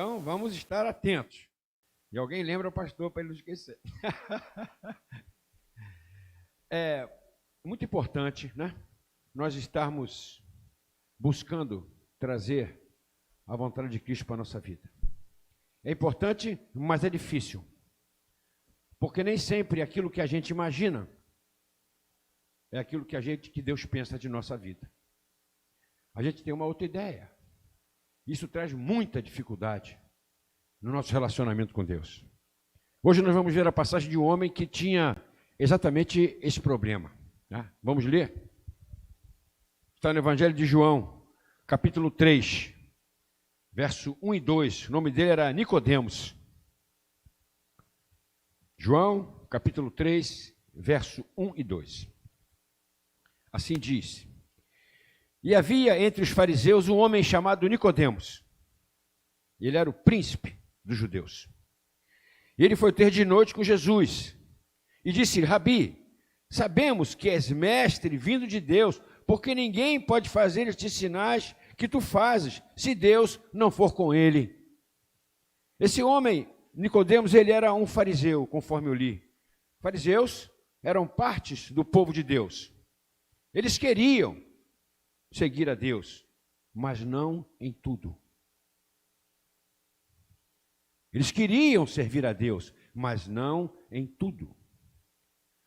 Então, vamos estar atentos. E alguém lembra o pastor para ele não esquecer. É muito importante, né? Nós estarmos buscando trazer a vontade de Cristo para a nossa vida. É importante, mas é difícil. Porque nem sempre aquilo que a gente imagina é aquilo que Deus pensa de nossa vida. A gente tem uma outra ideia. Isso traz muita dificuldade no nosso relacionamento com Deus. Hoje nós vamos ver a passagem de um homem que tinha exatamente esse problema. Né? Vamos ler? Está no Evangelho de João, capítulo 3, verso 1 e 2. O nome dele era Nicodemos. João, capítulo 3, verso 1 e 2. Assim diz: E havia entre os fariseus um homem chamado Nicodemos. Ele era o príncipe dos judeus. E ele foi ter de noite com Jesus e disse: Rabi, sabemos que és mestre vindo de Deus, porque ninguém pode fazer estes sinais que tu fazes, se Deus não for com ele. Esse homem, Nicodemos, ele era um fariseu, conforme eu li. Fariseus eram partes do povo de Deus. Eles queriam seguir a Deus, mas não em tudo. Eles queriam servir a Deus, mas não em tudo.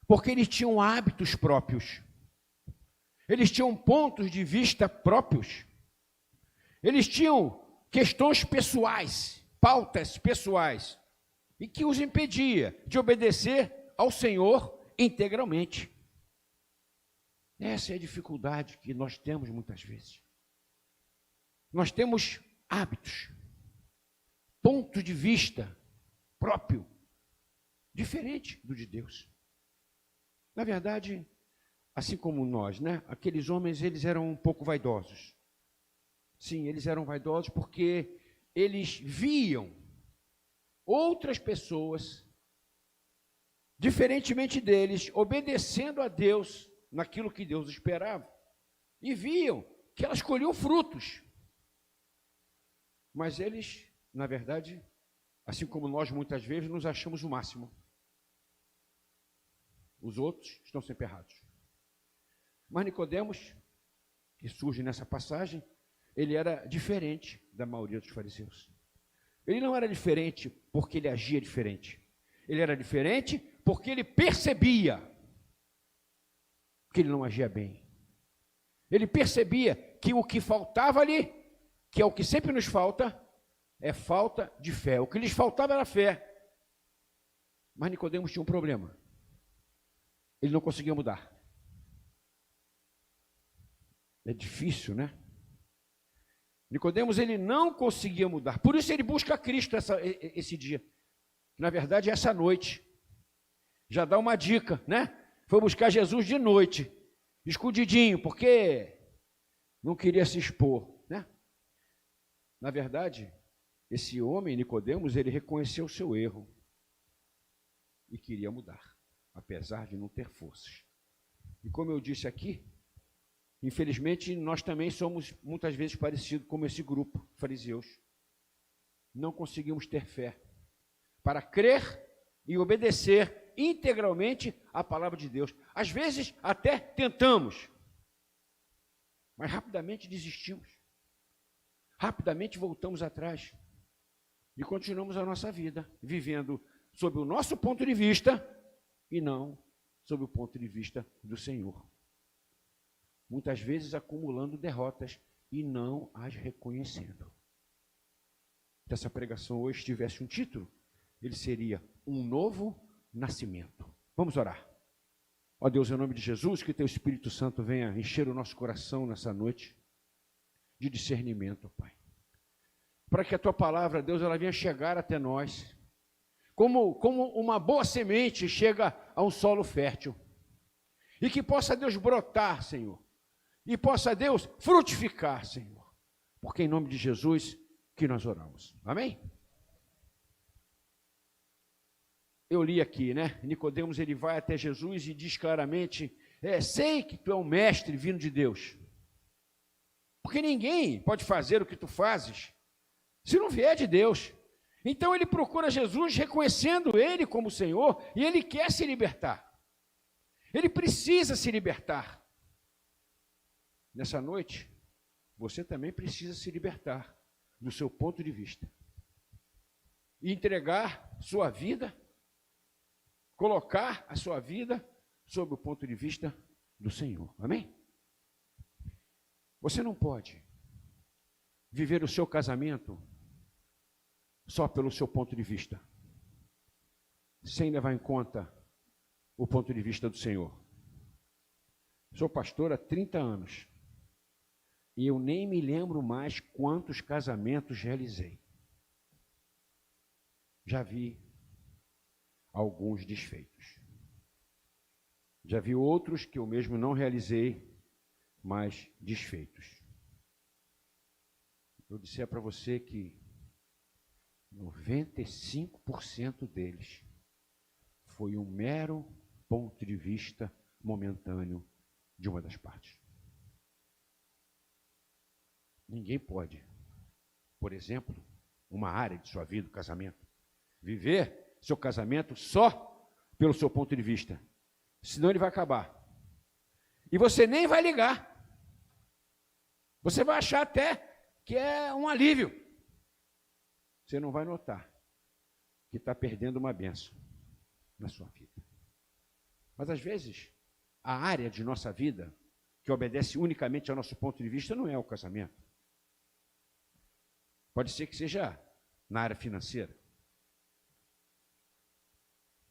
Porque eles tinham hábitos próprios. Eles tinham pontos de vista próprios. Eles tinham questões pessoais, pautas pessoais, e que os impedia de obedecer ao Senhor integralmente. Essa é a dificuldade que nós temos muitas vezes. Nós temos hábitos, ponto de vista próprio, diferente do de Deus. Na verdade, assim como nós, né? Aqueles homens, eles eram um pouco vaidosos. Sim, eles eram vaidosos porque eles viam outras pessoas, diferentemente deles, obedecendo a Deus naquilo que Deus esperava. E viam que elas colhiam frutos. Mas eles, na verdade, assim como nós muitas vezes, nos achamos o máximo. Os outros estão sempre errados. Mas Nicodemos, que surge nessa passagem, ele era diferente da maioria dos fariseus. Ele não era diferente porque ele agia diferente. Ele era diferente porque ele percebia que ele não agia bem. Ele percebia que o que faltava ali, que é o que sempre nos falta, é falta de fé. O que lhes faltava era fé. Mas Nicodemos tinha um problema. Ele não conseguia mudar. É difícil, né? Nicodemos, ele não conseguia mudar. Por isso ele busca Cristo esse dia. Na verdade, essa noite. Já dá uma dica, né? Foi buscar Jesus de noite, escondidinho, porque não queria se expor, né? Na verdade, esse homem, Nicodemos, ele reconheceu o seu erro e queria mudar, apesar de não ter forças. E como eu disse aqui, infelizmente, nós também somos muitas vezes parecidos com esse grupo, fariseus. Não conseguimos ter fé para crer e obedecer integralmente a palavra de Deus. Às vezes até tentamos, mas rapidamente desistimos. Rapidamente voltamos atrás e continuamos a nossa vida, vivendo sob o nosso ponto de vista e não sob o ponto de vista do Senhor. Muitas vezes acumulando derrotas e não as reconhecendo. Se essa pregação hoje tivesse um título, ele seria Um Novo Nascimento. Vamos orar. Ó Deus, em nome de Jesus, que teu Espírito Santo venha encher o nosso coração nessa noite de discernimento, Pai. Para que a tua palavra, Deus, ela venha chegar até nós, como uma boa semente chega a um solo fértil. E que possa, Deus, brotar, Senhor. E possa, Deus, frutificar, Senhor. Porque em nome de Jesus que nós oramos. Amém? Eu li aqui, né? Nicodemos, ele vai até Jesus e diz claramente: sei que tu é um mestre vindo de Deus. Porque ninguém pode fazer o que tu fazes se não vier de Deus. Então ele procura Jesus reconhecendo ele como Senhor e ele quer se libertar. Ele precisa se libertar. Nessa noite, você também precisa se libertar do seu ponto de vista. E entregar sua vida, colocar a sua vida sob o ponto de vista do Senhor. Amém? Você não pode viver o seu casamento só pelo seu ponto de vista, sem levar em conta o ponto de vista do Senhor. Sou pastor há 30 anos e eu nem me lembro mais quantos casamentos realizei. Já vi alguns desfeitos. Já vi outros que eu mesmo não realizei, mas desfeitos. Eu disser para você que 95% deles foi um mero ponto de vista momentâneo de uma das partes. Ninguém pode, por exemplo, uma área de sua vida, o casamento, viver seu casamento só pelo seu ponto de vista, senão ele vai acabar. E você nem vai ligar. Você vai achar até que é um alívio. Você não vai notar que está perdendo uma bênção na sua vida. Mas às vezes, a área de nossa vida que obedece unicamente ao nosso ponto de vista não é o casamento. Pode ser que seja na área financeira.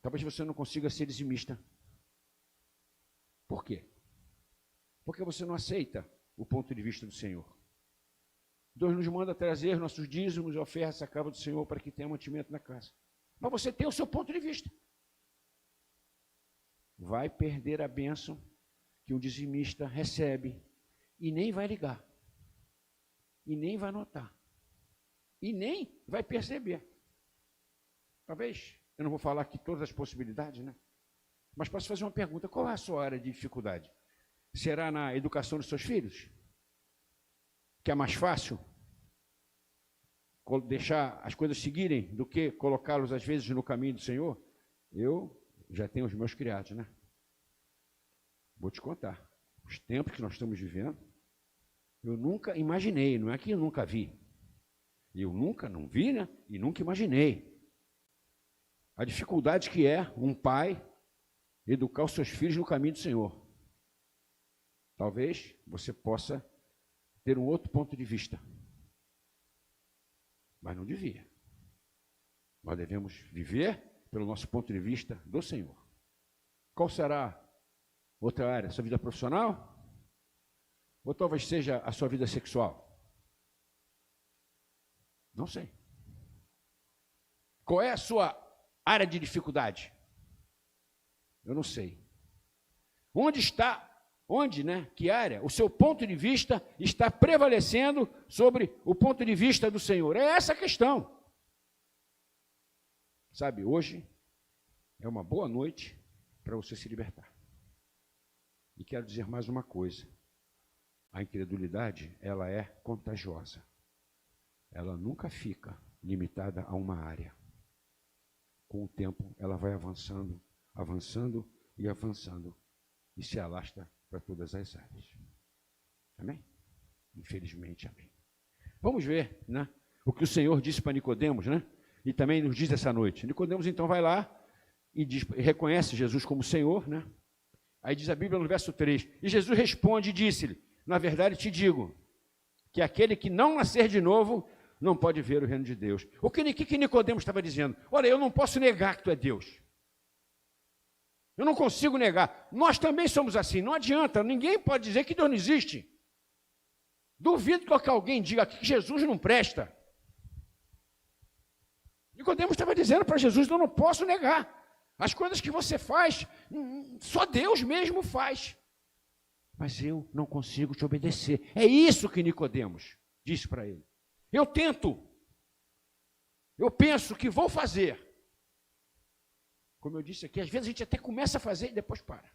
Talvez você não consiga ser dizimista. Por quê? Porque você não aceita o ponto de vista do Senhor. Deus nos manda trazer nossos dízimos e ofertas à casa do Senhor para que tenha mantimento na casa. Mas você tem o seu ponto de vista. Vai perder a bênção que um dizimista recebe e nem vai ligar. E nem vai notar. E nem vai perceber. Talvez, eu não vou falar aqui todas as possibilidades, né? Mas posso fazer uma pergunta: qual é a sua área de dificuldade? Será na educação dos seus filhos? Que é mais fácil deixar as coisas seguirem do que colocá-los, às vezes, no caminho do Senhor? Eu já tenho os meus criados, né? Vou te contar. Os tempos que nós estamos vivendo, eu nunca imaginei, não é que eu nunca vi. Eu nunca não vi, né? E nunca imaginei. A dificuldade que é um pai educar os seus filhos no caminho do Senhor. Talvez você possa ter um outro ponto de vista. Mas não devia. Nós devemos viver pelo nosso ponto de vista do Senhor. Qual será outra área? Sua vida profissional? Ou talvez seja a sua vida sexual? Não sei. Qual é a sua área de dificuldade? Eu não sei. Que área? O seu ponto de vista está prevalecendo sobre o ponto de vista do Senhor. É essa a questão. Sabe, hoje é uma boa noite para você se libertar. E quero dizer mais uma coisa. A incredulidade, ela é contagiosa. Ela nunca fica limitada a uma área. Com o tempo, ela vai avançando, avançando e avançando. E se alastra para todas as áreas. Amém? Infelizmente, amém. Vamos ver, né, o que o Senhor disse para Nicodemos, né? E também nos diz essa noite. Nicodemos então vai lá e reconhece Jesus como Senhor, né? Aí diz a Bíblia no verso 3, e Jesus responde e disse-lhe: na verdade te digo, que aquele que não nascer de novo não pode ver o reino de Deus. O que Nicodemos estava dizendo? Olha, eu não posso negar que tu é Deus. Eu não consigo negar. Nós também somos assim, não adianta, ninguém pode dizer que Deus não existe. Duvido que alguém diga que Jesus não presta. Nicodemos estava dizendo para Jesus: eu não posso negar. As coisas que você faz, só Deus mesmo faz. Mas eu não consigo te obedecer. É isso que Nicodemos disse para ele. Eu tento. Eu penso que vou fazer. Como eu disse aqui, às vezes a gente até começa a fazer e depois para.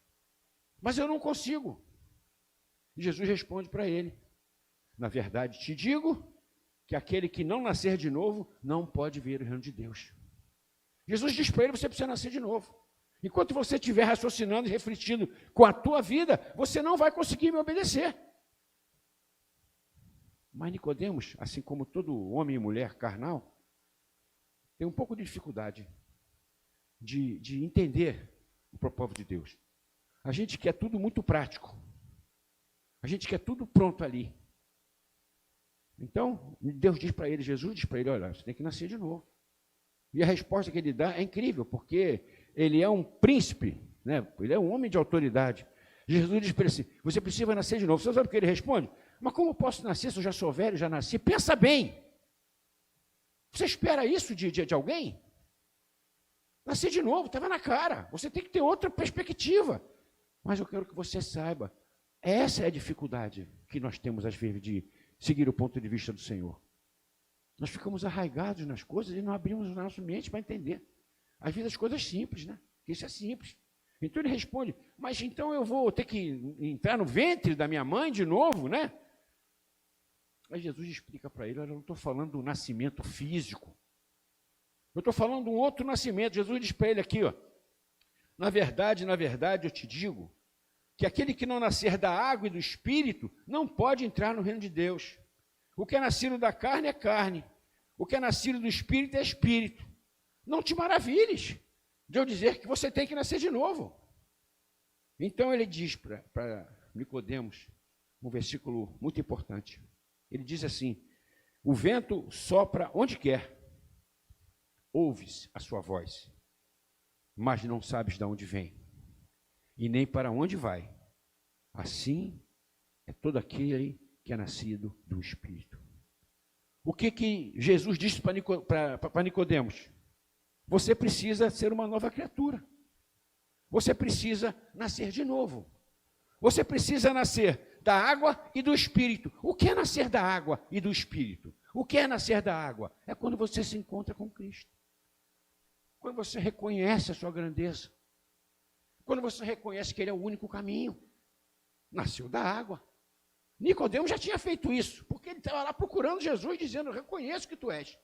Mas eu não consigo. E Jesus responde para ele: na verdade te digo que aquele que não nascer de novo não pode ver o reino de Deus. Jesus diz para ele, você precisa nascer de novo. Enquanto você estiver raciocinando e refletindo com a tua vida, você não vai conseguir me obedecer. Mas Nicodemos, assim como todo homem e mulher carnal, tem um pouco de dificuldade de entender o propósito de Deus. A gente quer tudo muito prático. A gente quer tudo pronto ali. Então, Deus diz para ele, Jesus diz para ele, olha, você tem que nascer de novo. E a resposta que ele dá é incrível, porque ele é um príncipe, né? Ele é um homem de autoridade. Jesus diz para ele assim, você precisa nascer de novo. Você sabe o que ele responde? Mas como eu posso nascer se eu já sou velho, já nasci? Pensa bem. Você espera isso de alguém? Nascer de novo, estava na cara. Você tem que ter outra perspectiva. Mas eu quero que você saiba, essa é a dificuldade que nós temos às vezes de seguir o ponto de vista do Senhor. Nós ficamos arraigados nas coisas e não abrimos o nosso mente para entender. Às vezes as coisas simples, né? Isso é simples. Então ele responde, mas então eu vou ter que entrar no ventre da minha mãe de novo, né? Aí Jesus explica para ele, olha, eu não estou falando do nascimento físico. Eu estou falando de um outro nascimento. Jesus diz para ele aqui, ó, na verdade, eu te digo, que aquele que não nascer da água e do Espírito não pode entrar no reino de Deus. O que é nascido da carne é carne, o que é nascido do Espírito é Espírito. Não te maravilhes de eu dizer que você tem que nascer de novo. Então ele diz para Nicodemos, um versículo muito importante. Ele diz assim, o vento sopra onde quer, ouves a sua voz, mas não sabes de onde vem, e nem para onde vai. Assim é todo aquele que é nascido do Espírito. O que Jesus disse para Nicodemos? Você precisa ser uma nova criatura. Você precisa nascer de novo. Você precisa nascer da água e do Espírito. O que é nascer da água e do Espírito? O que é nascer da água? É quando você se encontra com Cristo. Quando você reconhece a sua grandeza. Quando você reconhece que Ele é o único caminho. Nasceu da água. Nicodemos já tinha feito isso, porque ele estava lá procurando Jesus, dizendo, eu reconheço que tu és.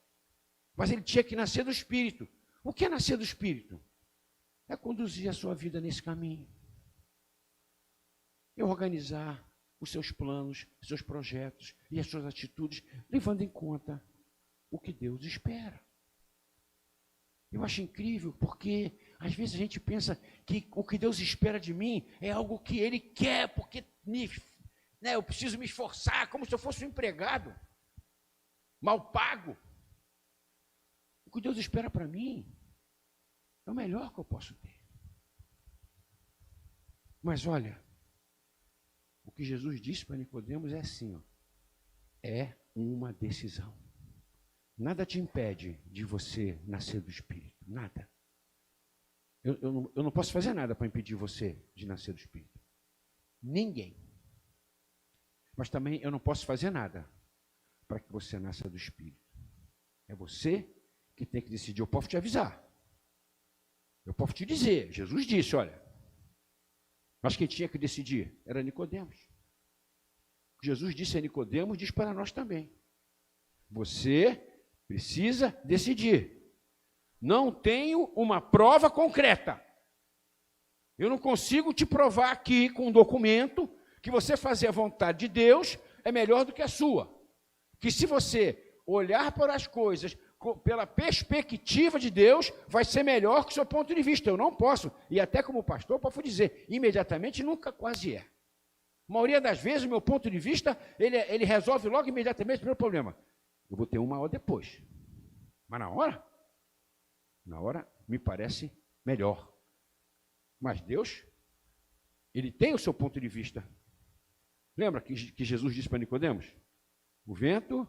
Mas ele tinha que nascer do Espírito. O que é nascer do Espírito? É conduzir a sua vida nesse caminho. É organizar os seus planos, os seus projetos e as suas atitudes, levando em conta o que Deus espera. Eu acho incrível, porque às vezes a gente pensa que o que Deus espera de mim é algo que Ele quer, porque eu preciso me esforçar, como se eu fosse um empregado, mal pago. O que Deus espera para mim é o melhor que eu posso ter. Mas olha, o que Jesus disse para Nicodemos é assim, ó, é uma decisão. Nada te impede de você nascer do Espírito, nada. Eu não posso fazer nada para impedir você de nascer do Espírito. Ninguém. Mas também eu não posso fazer nada para que você nasça do Espírito. É você que tem que decidir. Eu posso te avisar. Eu posso te dizer. Jesus disse, olha. Mas quem tinha que decidir era Nicodemos. Jesus disse a Nicodemos, diz para nós também. Você precisa decidir. Não tenho uma prova concreta. Eu não consigo te provar aqui com um documento que você fazer a vontade de Deus é melhor do que a sua. Que se você olhar para as coisas pela perspectiva de Deus, vai ser melhor que o seu ponto de vista. Eu não posso, e até como pastor, posso dizer, imediatamente nunca quase é. A maioria das vezes, o meu ponto de vista, ele resolve logo imediatamente o primeiro problema. Eu vou ter uma hora depois. Mas na hora me parece melhor. Mas Deus, Ele tem o seu ponto de vista. Lembra que Jesus disse para Nicodemos? O vento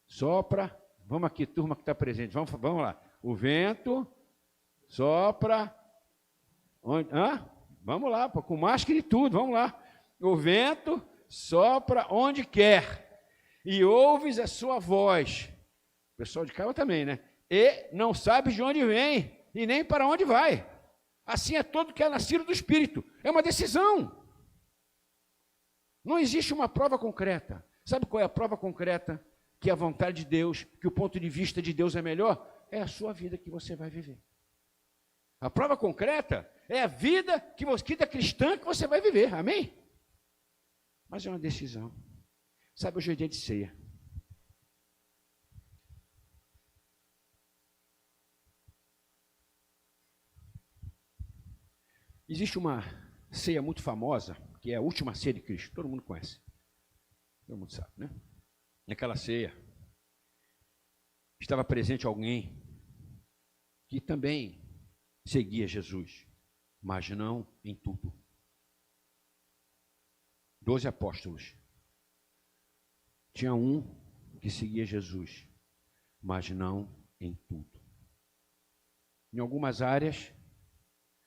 sopra, vamos aqui, turma que está presente, vamos lá. O vento sopra, vamos lá, com máscara e tudo, vamos lá. O vento sopra onde quer, e ouves a sua voz. O pessoal de casa também, né? E não sabes de onde vem, e nem para onde vai. Assim é todo que é nascido do Espírito. É uma decisão. Não existe uma prova concreta. Sabe qual é a prova concreta que a vontade de Deus, que o ponto de vista de Deus é melhor, é a sua vida que você vai viver. A prova concreta é a vida vida cristã que você vai viver, amém? Mas é uma decisão. Sabe, hoje é dia de ceia. Existe uma ceia muito famosa, que é a última ceia de Cristo, todo mundo conhece. Todo mundo sabe, né? Naquela ceia, estava presente alguém que também seguia Jesus, mas não em tudo. 12 apóstolos. Tinha um que seguia Jesus, mas não em tudo. Em algumas áreas,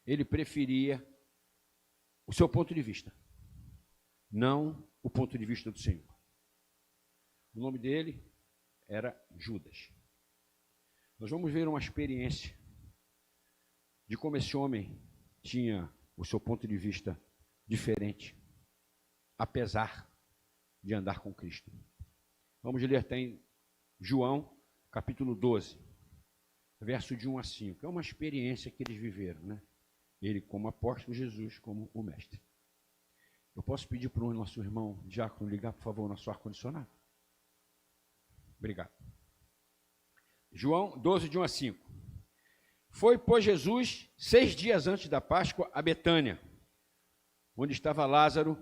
ele preferia o seu ponto de vista, não o ponto de vista do Senhor. O nome dele era Judas. Nós vamos ver uma experiência de como esse homem tinha o seu ponto de vista diferente, apesar de andar com Cristo. Vamos ler até em João, capítulo 12, verso de 1 a 5. É uma experiência que eles viveram, né? Ele como apóstolo, Jesus como o mestre. Eu posso pedir para o nosso irmão Diácono ligar, por favor, o nosso ar-condicionado? Obrigado. João 12, de 1 a 5. Foi, pois, Jesus 6 dias antes da Páscoa a Betânia, onde estava Lázaro,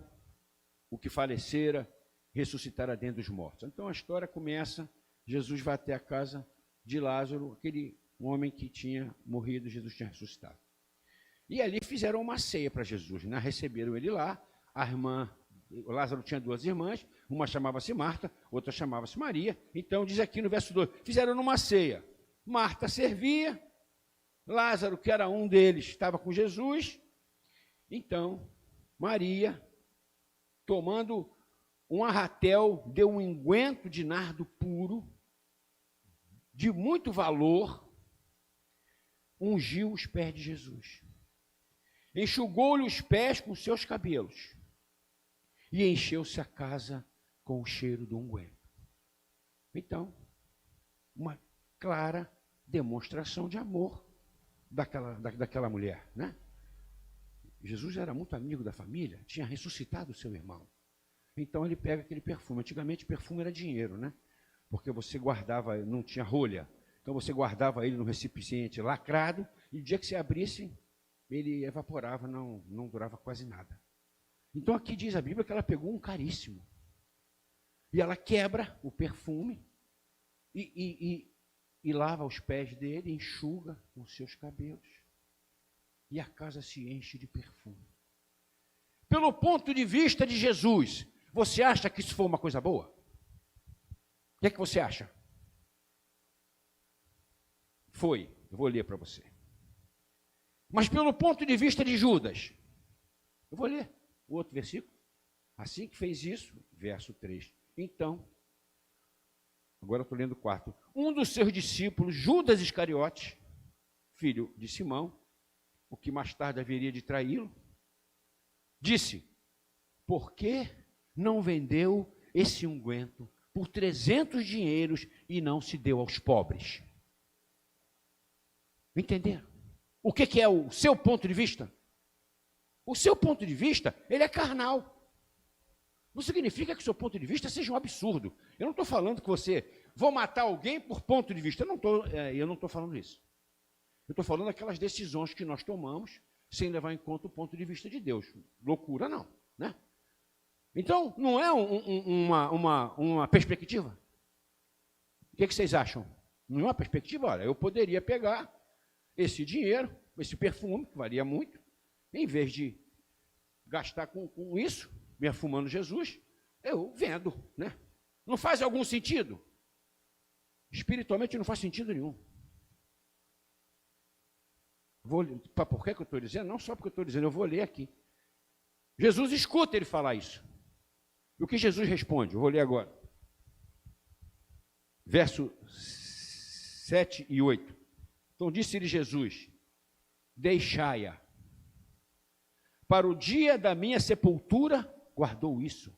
o que falecera, ressuscitara dentre os mortos. Então a história começa, Jesus vai até a casa de Lázaro, aquele homem que tinha morrido, Jesus tinha ressuscitado. E ali fizeram uma ceia para Jesus, né? Receberam ele lá, Lázaro tinha 2 irmãs, uma chamava-se Marta, outra chamava-se Maria. Então diz aqui no verso 2, fizeram numa ceia. Marta servia, Lázaro, que era um deles, estava com Jesus. Então, Maria, tomando um arratel, deu um unguento de nardo puro, de muito valor, ungiu os pés de Jesus. Enxugou-lhe os pés com seus cabelos e encheu-se a casa com o cheiro do unguento. Então, uma clara demonstração de amor daquela mulher, né? Jesus era muito amigo da família, tinha ressuscitado o seu irmão. Então ele pega aquele perfume. Antigamente perfume era dinheiro, né? Porque você guardava, não tinha rolha. Então você guardava ele no recipiente lacrado e o dia que você abrisse, ele evaporava, não durava quase nada. Então aqui diz a Bíblia que ela pegou um caríssimo. E ela quebra o perfume e lava os pés dele, enxuga com seus cabelos. E a casa se enche de perfume. Pelo ponto de vista de Jesus, você acha que isso foi uma coisa boa? O que é que você acha? Foi, eu vou ler para você. Mas pelo ponto de vista de Judas, eu vou ler o outro versículo. Assim que fez isso, verso 3. Então, agora eu estou lendo o 4. Um dos seus discípulos, Judas Iscariote, filho de Simão, o que mais tarde haveria de traí-lo, disse: por que não vendeu esse unguento por 300 dinheiros e não se deu aos pobres? Entenderam? O que é o seu ponto de vista? O seu ponto de vista, ele é carnal. Não significa que o seu ponto de vista seja um absurdo. Eu não estou falando que vou matar alguém por ponto de vista. Eu não estou falando isso. Eu estou falando aquelas decisões que nós tomamos sem levar em conta o ponto de vista de Deus. Loucura não, né? Então, não é uma perspectiva? O que vocês acham? Não é uma perspectiva? Olha, eu poderia pegar esse dinheiro, esse perfume, que valia muito, em vez de gastar com isso, me afumando Jesus, eu vendo, né? Não faz algum sentido? Espiritualmente não faz sentido nenhum. Por que eu estou dizendo? Não só porque eu estou dizendo, eu vou ler aqui. Jesus escuta ele falar isso. E o que Jesus responde? Eu vou ler agora. Verso 7 e 8. Então disse-lhe Jesus: deixai-a. Para o dia da minha sepultura, guardou isso.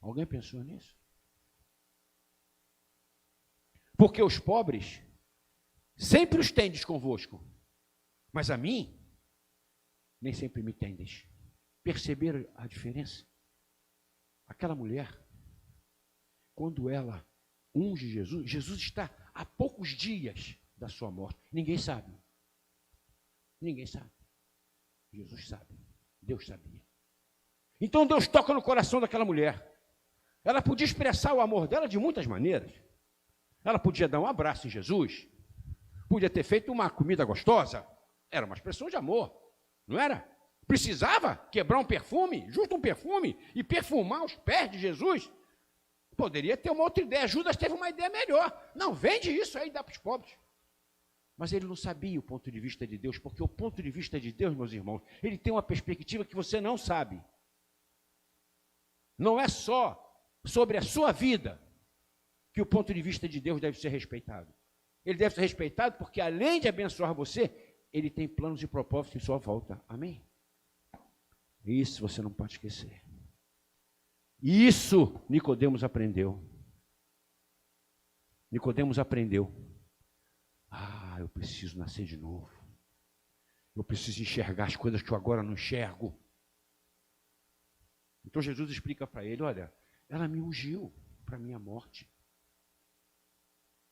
Alguém pensou nisso? porque os pobres sempre os tendes convosco, mas a mim nem sempre me tendes. Perceberam a diferença? Aquela mulher, quando ela unge Jesus, Jesus está há poucos dias da sua morte. Ninguém sabe. Ninguém sabe. Jesus sabe. Deus sabia. Então Deus toca no coração daquela mulher. Ela podia expressar o amor dela de muitas maneiras. Ela podia dar um abraço em Jesus. Podia ter feito uma comida gostosa. Era uma expressão de amor. Não era? Precisava quebrar um perfume, justo um perfume, e perfumar os pés de Jesus. Poderia ter uma outra ideia. Judas teve uma ideia melhor. Não, vende isso aí e dá para os pobres. Mas ele não sabia o ponto de vista de Deus, porque o ponto de vista de Deus, meus irmãos, ele tem uma perspectiva que você não sabe. Não é só sobre a sua vida que o ponto de vista de Deus deve ser respeitado. Ele deve ser respeitado porque, além de abençoar você, ele tem planos e propósitos em sua volta. Amém? Isso você não pode esquecer. Isso Nicodemos aprendeu. Nicodemos aprendeu. Eu preciso nascer de novo. Eu preciso enxergar as coisas que eu agora não enxergo. Então Jesus explica para ele, olha, ela me ungiu para a minha morte.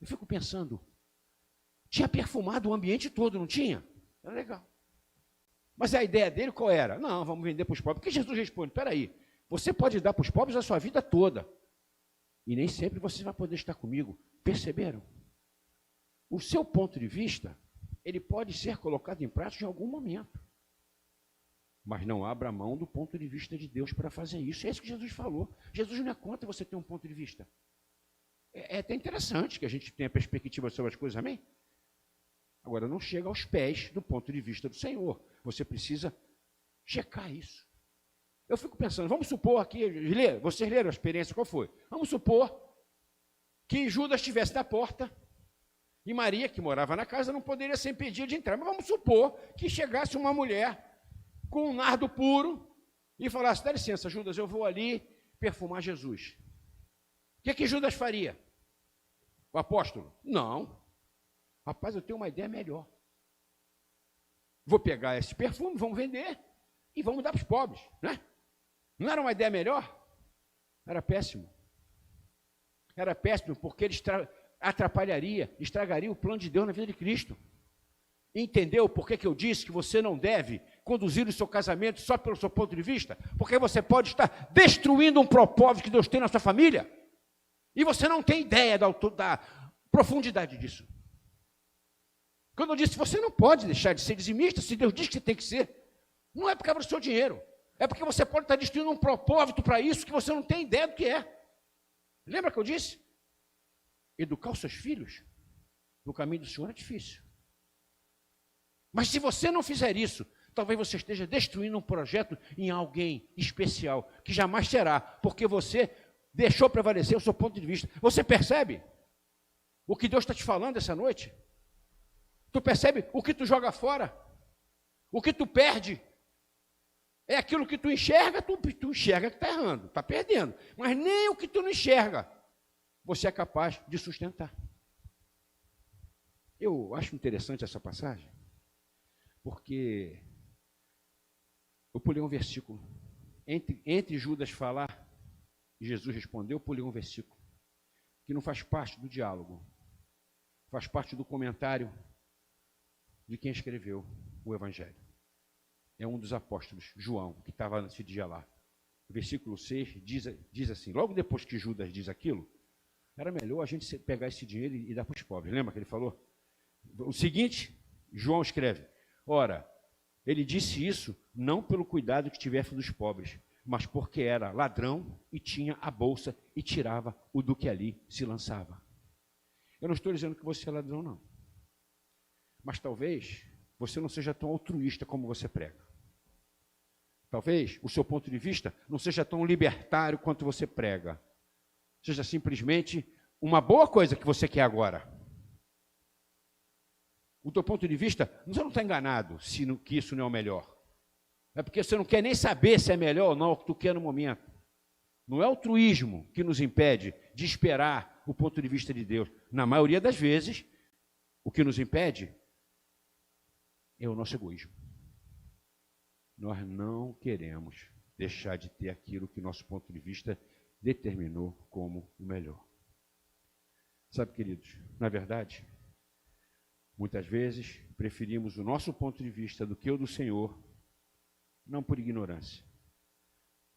Eu fico pensando, tinha perfumado o ambiente todo, não tinha? Era legal. Mas a ideia dele qual era? Não, vamos vender para os pobres. Porque Jesus responde, peraí, você pode dar para os pobres a sua vida toda. E nem sempre você vai poder estar comigo. Perceberam? O seu ponto de vista, ele pode ser colocado em prática em algum momento. Mas não abra mão do ponto de vista de Deus para fazer isso. É isso que Jesus falou. Jesus não é contra você ter um ponto de vista. É até interessante que a gente tenha perspectiva sobre as coisas, amém? Agora, não chega aos pés do ponto de vista do Senhor. Você precisa checar isso. Eu fico pensando, vamos supor aqui, vocês leram a experiência, qual foi? Vamos supor que Judas estivesse na porta e Maria, que morava na casa, não poderia ser impedida de entrar. Mas vamos supor que chegasse uma mulher com um nardo puro e falasse, dá licença, Judas, eu vou ali perfumar Jesus. O que Judas faria? O apóstolo? Não. Rapaz, eu tenho uma ideia melhor. Vou pegar esse perfume, vamos vender e vamos dar para os pobres, né? Não era uma ideia melhor? Era péssimo. Era péssimo porque ele atrapalharia, estragaria o plano de Deus na vida de Cristo. Entendeu por que eu disse que você não deve conduzir o seu casamento só pelo seu ponto de vista? Porque você pode estar destruindo um propósito que Deus tem na sua família e você não tem ideia da profundidade disso. Quando eu disse, você não pode deixar de ser dizimista, se Deus diz que você tem que ser, não é por causa do seu dinheiro, é porque você pode estar destruindo um propósito para isso que você não tem ideia do que é. Lembra que eu disse? Educar os seus filhos no caminho do Senhor é difícil. Mas se você não fizer isso, talvez você esteja destruindo um projeto em alguém especial, que jamais será, porque você deixou prevalecer o seu ponto de vista. Você percebe o que Deus está te falando essa noite? Tu percebe o que tu joga fora? O que tu perde? É aquilo que tu enxerga, tu enxerga que está errando, está perdendo. Mas nem o que tu não enxerga, você é capaz de sustentar. Eu acho interessante essa passagem, porque eu pulei um versículo. Entre Judas falar e Jesus responder, eu pulei um versículo, que não faz parte do diálogo, faz parte do comentário de quem escreveu o Evangelho. É um dos apóstolos, João, que estava nesse dia lá. O versículo 6 diz assim, logo depois que Judas diz aquilo, era melhor a gente pegar esse dinheiro e dar para os pobres. Lembra que ele falou? O seguinte, João escreve, ora, ele disse isso não pelo cuidado que tivesse dos pobres, mas porque era ladrão e tinha a bolsa e tirava o do que ali se lançava. Eu não estou dizendo que você é ladrão, não. Mas talvez você não seja tão altruísta como você prega. Talvez o seu ponto de vista não seja tão libertário quanto você prega. Seja simplesmente uma boa coisa que você quer agora. O teu ponto de vista, você não está enganado que isso não é o melhor. É porque você não quer nem saber se é melhor ou não o que tu quer no momento. Não é o altruísmo que nos impede de esperar o ponto de vista de Deus. Na maioria das vezes, o que nos impede é o nosso egoísmo. Nós não queremos deixar de ter aquilo que nosso ponto de vista determinou como o melhor. Sabe, queridos, na verdade, muitas vezes preferimos o nosso ponto de vista do que o do Senhor, não por ignorância,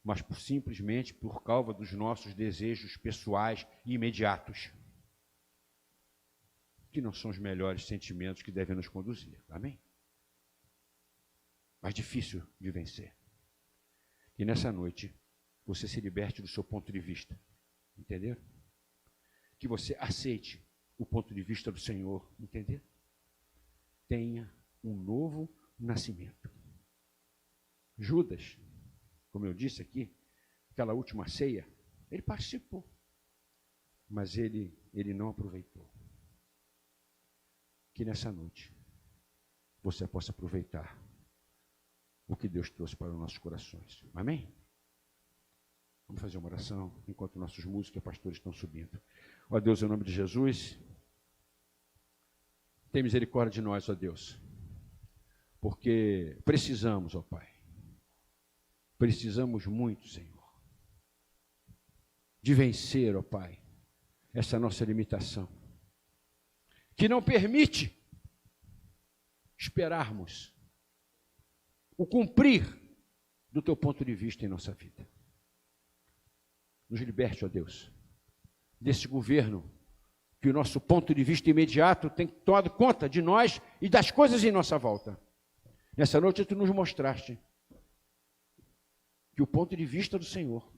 mas simplesmente por causa dos nossos desejos pessoais e imediatos, que não são os melhores sentimentos que devem nos conduzir. Amém? Mas difícil de vencer. Que nessa noite você se liberte do seu ponto de vista. Entendeu? Que você aceite o ponto de vista do Senhor. Entendeu? Tenha um novo nascimento. Judas, como eu disse aqui, aquela última ceia, ele participou, mas ele não aproveitou. Que nessa noite você possa aproveitar o que Deus trouxe para os nossos corações. Amém? Vamos fazer uma oração enquanto nossos músicos e pastores estão subindo. Ó Deus, em nome de Jesus, tem misericórdia de nós, ó Deus, porque precisamos, ó Pai, precisamos muito, Senhor, de vencer, ó Pai, essa nossa limitação, que não permite esperarmos o cumprir do Teu ponto de vista em nossa vida. Nos liberte, ó Deus, desse governo que o nosso ponto de vista imediato tem tomado conta de nós e das coisas em nossa volta. Nessa noite Tu nos mostraste que o ponto de vista do Senhor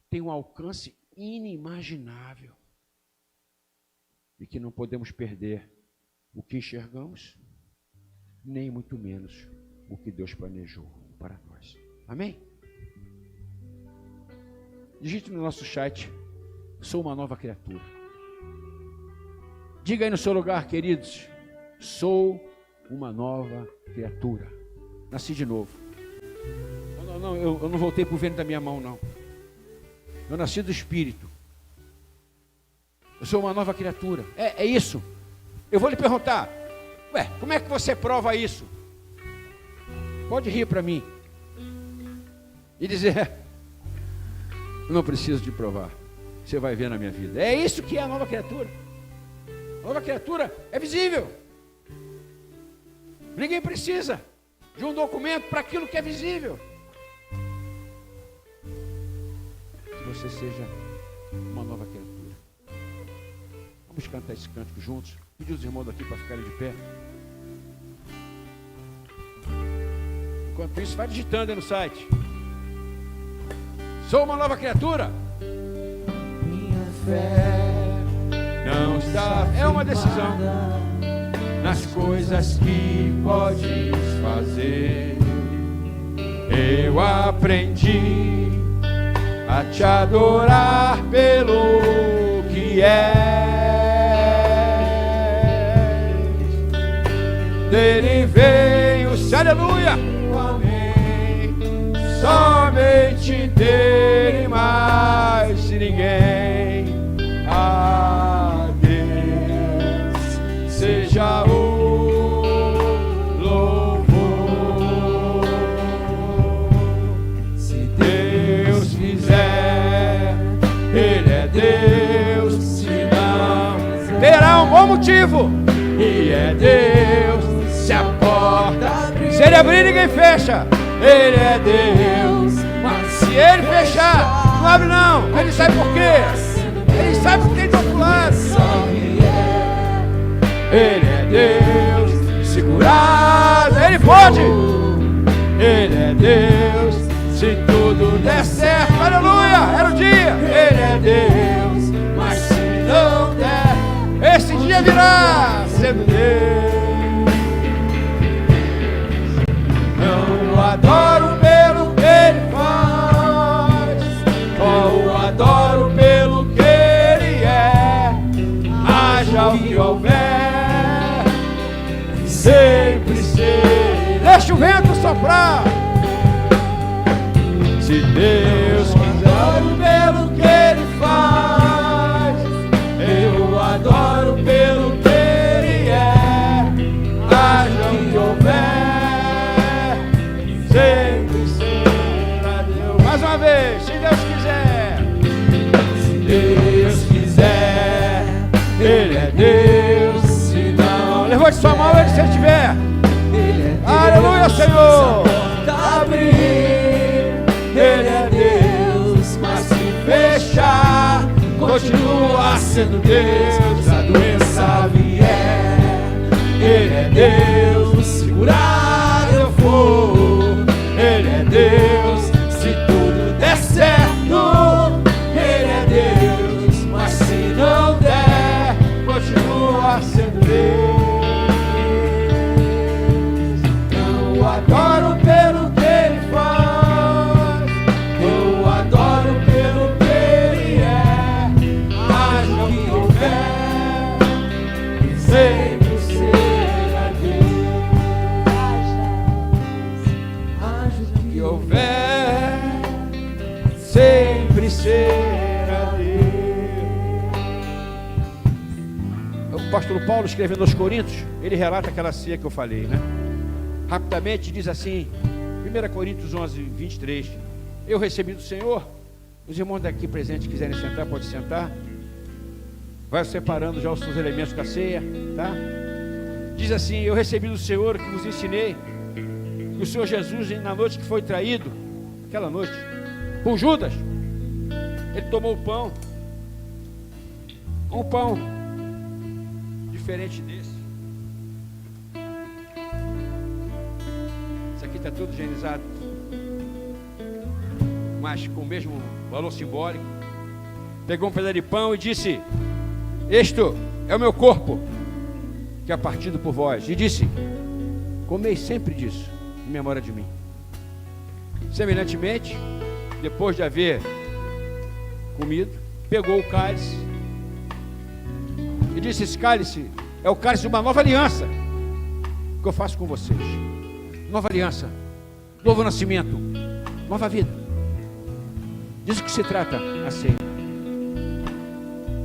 tem um alcance inimaginável e que não podemos perder o que enxergamos, nem muito menos o que Deus planejou para nós. Amém? Digite no nosso chat: sou uma nova criatura. Diga aí no seu lugar, queridos: sou uma nova criatura. Nasci de novo. Não, eu não voltei para o ventre da minha mão, não. Eu nasci do Espírito. Eu sou uma nova criatura. É isso. Eu vou lhe perguntar: como é que você prova isso? Pode rir para mim e dizer: eu não preciso de provar. Você vai ver na minha vida. É isso que é a nova criatura. A nova criatura é visível. Ninguém precisa de um documento para aquilo que é visível. Que você seja uma nova criatura. Vamos cantar esse cântico juntos. Pedir os irmãos daqui para ficarem de pé. Enquanto isso, vai digitando aí no site. Sou uma nova criatura. Minha fé Não está. É uma decisão. Nas coisas que podes fazer, eu aprendi a te adorar pelo que és. Dele veio-se, aleluia, amém. Somente dele, mais de ninguém. A Deus seja o louvor. Se Deus fizer, Ele é Deus. Se não, terá um bom motivo. E é Deus. Se a porta abrir, se Ele abrir, ninguém fecha. Ele é Deus. Mas se Ele fechar, não abre não. Ele sabe por quê? Ele sabe o que tem do outro lado. Ele é Deus. Segurado, Ele pode. Ele é Deus. Se tudo der certo, aleluia, era o dia. Ele é Deus. Mas se não der, esse dia virá sendo Deus. Não o adoro pelo que Ele faz, só o adoro pelo que Ele é. Haja o que houver, sempre sei. Deixa o vento soprar. Se Deus quiser pelo que Ele faz, eu levante sua mão, ele se estiver. Ele é Deus. Aleluia, Senhor. Se a porta abrir, Ele é Deus. Mas se fechar, continua sendo Deus. A doença vier, Ele é Deus. Se curar eu for, Ele é Deus. Se tudo der certo, Ele é Deus. Mas se não der, continua sendo Deus. Eu adoro pelo que Ele faz, eu adoro pelo que Ele é. Haja o que houver, sempre será Deus. Haja o que houver, sempre será Deus. O apóstolo Paulo, escrevendo aos Coríntios, ele relata aquela ceia que eu falei, né? Rapidamente diz assim, 1 Coríntios 11, 23, eu recebi do Senhor, os irmãos daqui presentes quiserem sentar, pode sentar, vai separando já os seus elementos da ceia, tá? Diz assim, eu recebi do Senhor que vos ensinei, que o Senhor Jesus, na noite que foi traído, aquela noite, por Judas, ele tomou o pão, um pão diferente desse. Isso aqui está tudo higienizado, mas com o mesmo valor simbólico. Pegou um pedaço de pão e disse: este é o meu corpo, que é partido por vós. E disse: comei sempre disso, em memória de mim. Semelhantemente, depois de haver comido, pegou o cálice e disse: esse cálice é o cálice de uma nova aliança que eu faço com vocês. Nova aliança, novo nascimento, nova vida. Disso que se trata a ceia.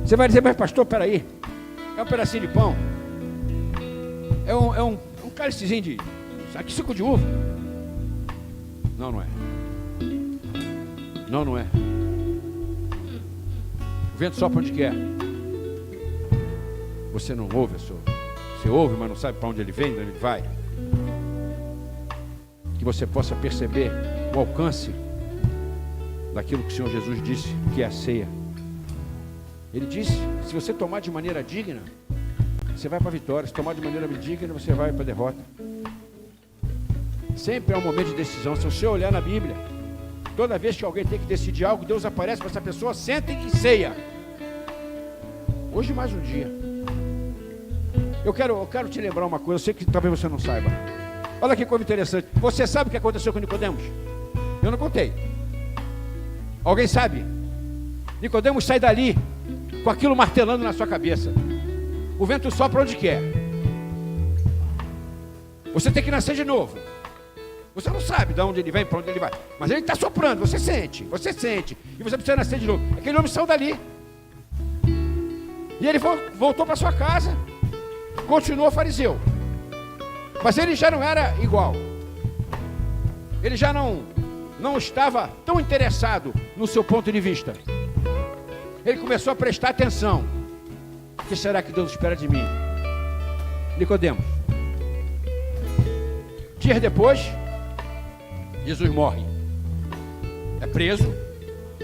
Você vai dizer: mas pastor, peraí, é um pedacinho de pão, é um cálicezinho de suco de uva. Não, não é. Não, não é. O vento sopra onde quer. Você não ouve, você ouve, mas não sabe para onde ele vem, onde ele vai. Que você possa perceber o alcance daquilo que o Senhor Jesus disse, que é a ceia. Ele disse: se você tomar de maneira digna, você vai para a vitória. Se tomar de maneira indigna, você vai para a derrota. Sempre é um momento de decisão. Se você olhar na Bíblia, toda vez que alguém tem que decidir algo, Deus aparece para essa pessoa: senta e ceia. Hoje mais um dia. Eu quero te lembrar uma coisa, eu sei que talvez você não saiba. Olha que coisa interessante. Você sabe o que aconteceu com Nicodemos? Eu não contei. Alguém sabe? Nicodemos sai dali com aquilo martelando na sua cabeça. O vento sopra onde quer. Você tem que nascer de novo. Você não sabe de onde ele vem, para onde ele vai, mas ele está soprando, você sente, e você precisa nascer de novo. Aquele homem saiu dali, e ele voltou para sua casa, continuou fariseu, mas ele já não era igual, ele já não estava tão interessado no seu ponto de vista. Ele começou a prestar atenção. O que será que Deus espera de mim? Nicodemos. Dias depois, Jesus morre, é preso.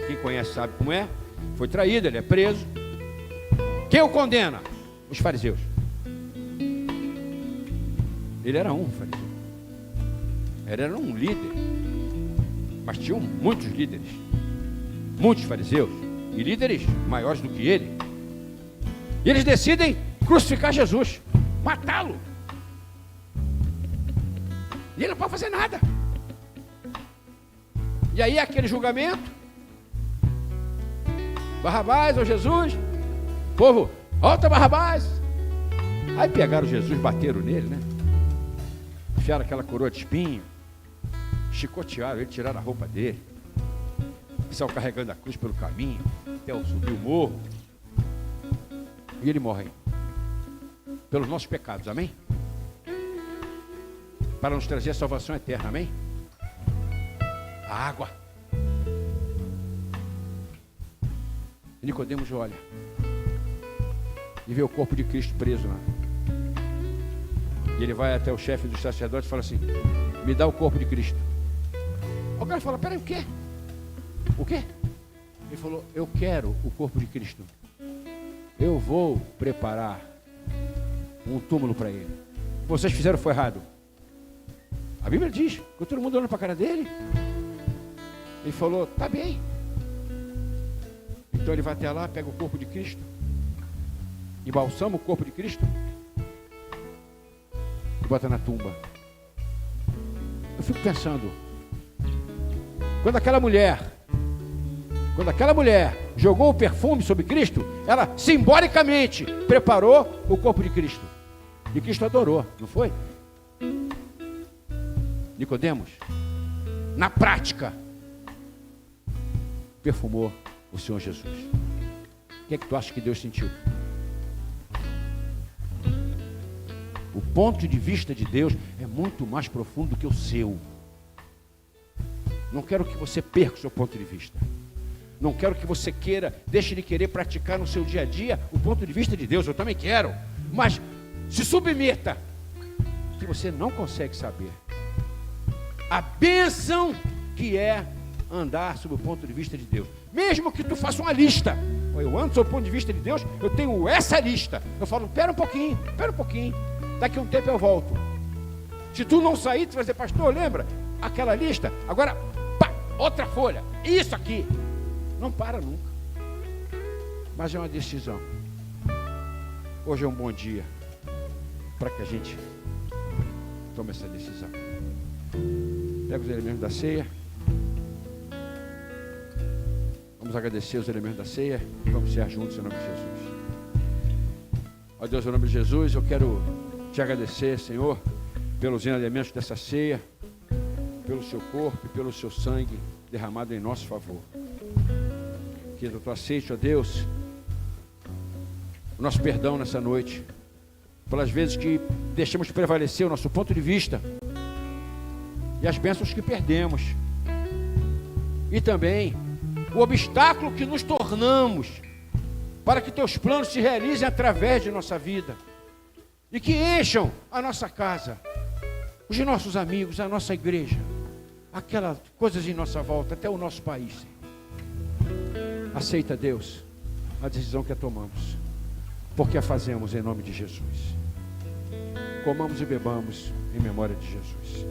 Quem conhece sabe como é. Foi traído, ele é preso. Quem o condena? Os fariseus. Ele era um fariseu, ele era um líder, mas tinham muitos líderes, muitos fariseus e líderes maiores do que ele. E eles decidem crucificar Jesus, matá-lo, e ele não pode fazer nada. E aí aquele julgamento: Barrabás ou Jesus? Povo, volta Barrabás. Aí pegaram Jesus, bateram nele, né? Enfiaram aquela coroa de espinho, chicotearam ele, tiraram a roupa dele, saiu carregando a cruz pelo caminho até subir o morro, e ele morre pelos nossos pecados, amém? Para nos trazer a salvação eterna, amém? A água. E Nicodemos olha e vê o corpo de Cristo preso lá. E ele vai até o chefe dos sacerdotes e fala assim: me dá o corpo de Cristo. O cara fala: peraí, o quê? O quê? Ele falou: eu quero o corpo de Cristo. Eu vou preparar um túmulo para ele. O que vocês fizeram foi errado. A Bíblia diz, que todo mundo olhando para a cara dele. Ele falou: tá bem. Então ele vai até lá, pega o corpo de Cristo, embalsama o corpo de Cristo e bota na tumba. Eu fico pensando, quando aquela mulher jogou o perfume sobre Cristo, ela simbolicamente preparou o corpo de Cristo. E Cristo adorou, não foi? Nicodemos, na prática, perfumou o Senhor Jesus. O que é que tu acha que Deus sentiu? O ponto de vista de Deus é muito mais profundo do que o seu. Não quero que você perca o seu ponto de vista. Não quero que você deixe de querer praticar no seu dia a dia o ponto de vista de Deus. Eu também quero. Mas se submeta, que você não consegue saber a bênção que é andar sob o ponto de vista de Deus. Mesmo que tu faça uma lista. Eu ando sob o ponto de vista de Deus, eu tenho essa lista. Eu falo: espera um pouquinho. Daqui a um tempo eu volto. Se tu não sair, tu vai dizer: pastor, lembra aquela lista? Agora, pá, outra folha. Isso aqui. Não para nunca. Mas é uma decisão. Hoje é um bom dia para que a gente tome essa decisão. Pega os elementos da ceia. Vamos agradecer os elementos da ceia e vamos cear juntos em nome de Jesus. Ó Deus, em nome de Jesus, eu quero te agradecer, Senhor, pelos elementos dessa ceia, pelo seu corpo e pelo seu sangue derramado em nosso favor. Que tu aceite, ó Deus, o nosso perdão nessa noite, pelas vezes que deixamos prevalecer o nosso ponto de vista e as bênçãos que perdemos, e também o obstáculo que nos tornamos para que teus planos se realizem através de nossa vida e que encham a nossa casa, os nossos amigos, a nossa igreja, aquelas coisas em nossa volta, até o nosso país. Aceita, Deus, a decisão que tomamos, porque a fazemos em nome de Jesus. Comamos e bebamos em memória de Jesus.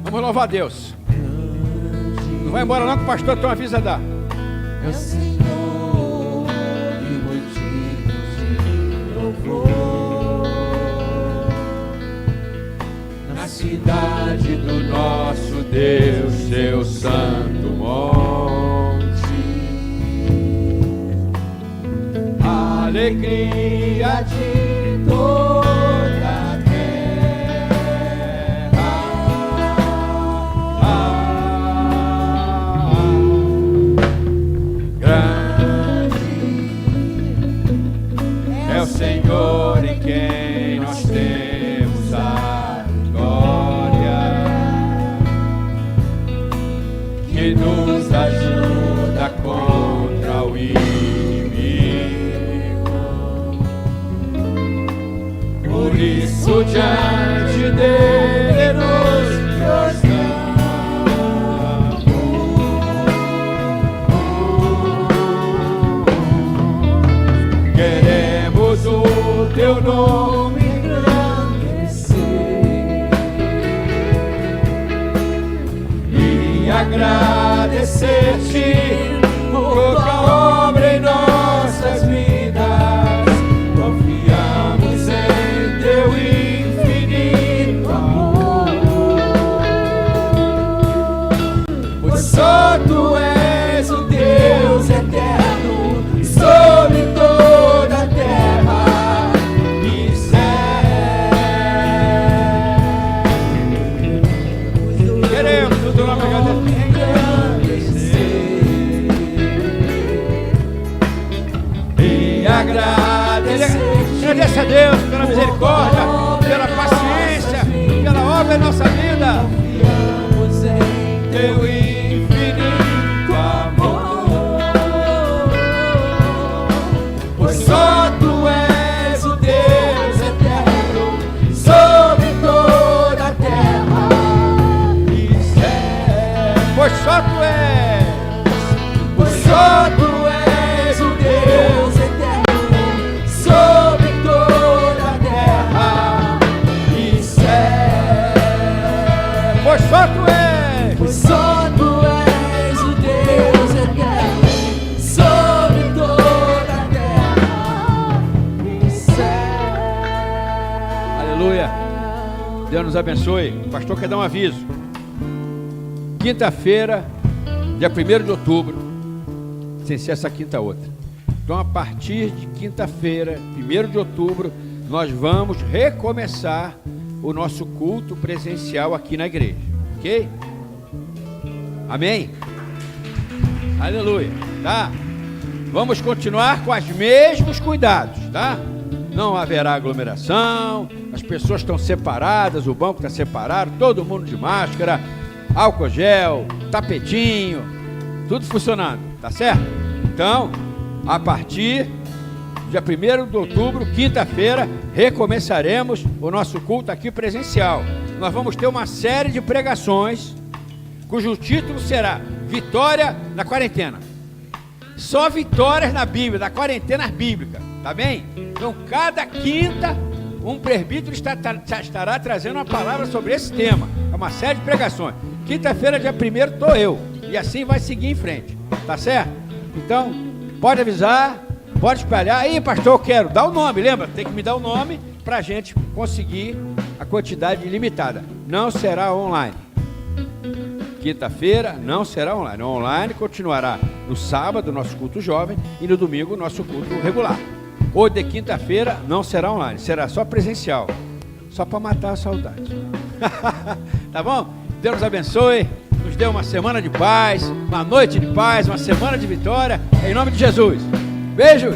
Vamos louvar a Deus. Não vai embora não, que o pastor tem uma avisa a dar. É o Senhor e motivo de louvor na cidade do nosso Deus, seu santo monte. A alegria de toda a Senhor em quem nós temos a glória, que nos ajuda contra o inimigo. Por isso diante dele nos prostramos. Queremos o teu nome engrandecer e agradecer-te por tua obra em nossas vidas. Confiamos em teu infinito amor, pois pois só tu és o Deus eterno sobre toda a terra e céu. Queremos o teu nome e agradecer. Agradeça a Deus pela misericórdia, pela paciência, pela obra em nossa vida. Confiamos em teu infinito amor, pois só tu és o Deus eterno sobre toda a terra e céu. Pois só tu és, Pois só tu és o Deus eterno sobre toda a terra e céu. pois só tu és. Pois só tu és o Deus eterno sobre toda a terra e céu. Aleluia. Deus nos abençoe. O pastor quer dar um aviso. Quinta-feira, dia 1º de outubro, sem ser essa quinta outra. Então, a partir de quinta-feira, 1º de outubro, nós vamos recomeçar o nosso culto presencial aqui na igreja. Ok? Amém? Aleluia. Tá? Vamos continuar com os mesmos cuidados, tá? Não haverá aglomeração, as pessoas estão separadas, o banco está separado, todo mundo de máscara, álcool gel, tapetinho, tudo funcionando, tá certo? Então, a partir do dia 1º de outubro, quinta-feira, recomeçaremos o nosso culto aqui presencial. Nós vamos ter uma série de pregações, cujo título será Vitória na Quarentena. Só vitórias na Bíblia, da quarentena bíblica, tá bem? Então, cada quinta, um presbítero estará trazendo uma palavra sobre esse tema. É uma série de pregações. Quinta-feira, dia 1º, estou eu. E assim vai seguir em frente, tá certo? Então, pode avisar, pode espalhar. Aí, pastor, eu quero. Dá o nome, lembra? Tem que me dar o nome para a gente conseguir a quantidade limitada. Não será online. Quinta-feira não será online. O online continuará no sábado, nosso culto jovem, e no domingo, nosso culto regular. Ou de quinta-feira não será online, será só presencial. Só para matar a saudade. Tá bom? Deus nos abençoe, nos dê uma semana de paz, uma noite de paz, uma semana de vitória, em nome de Jesus. Beijo!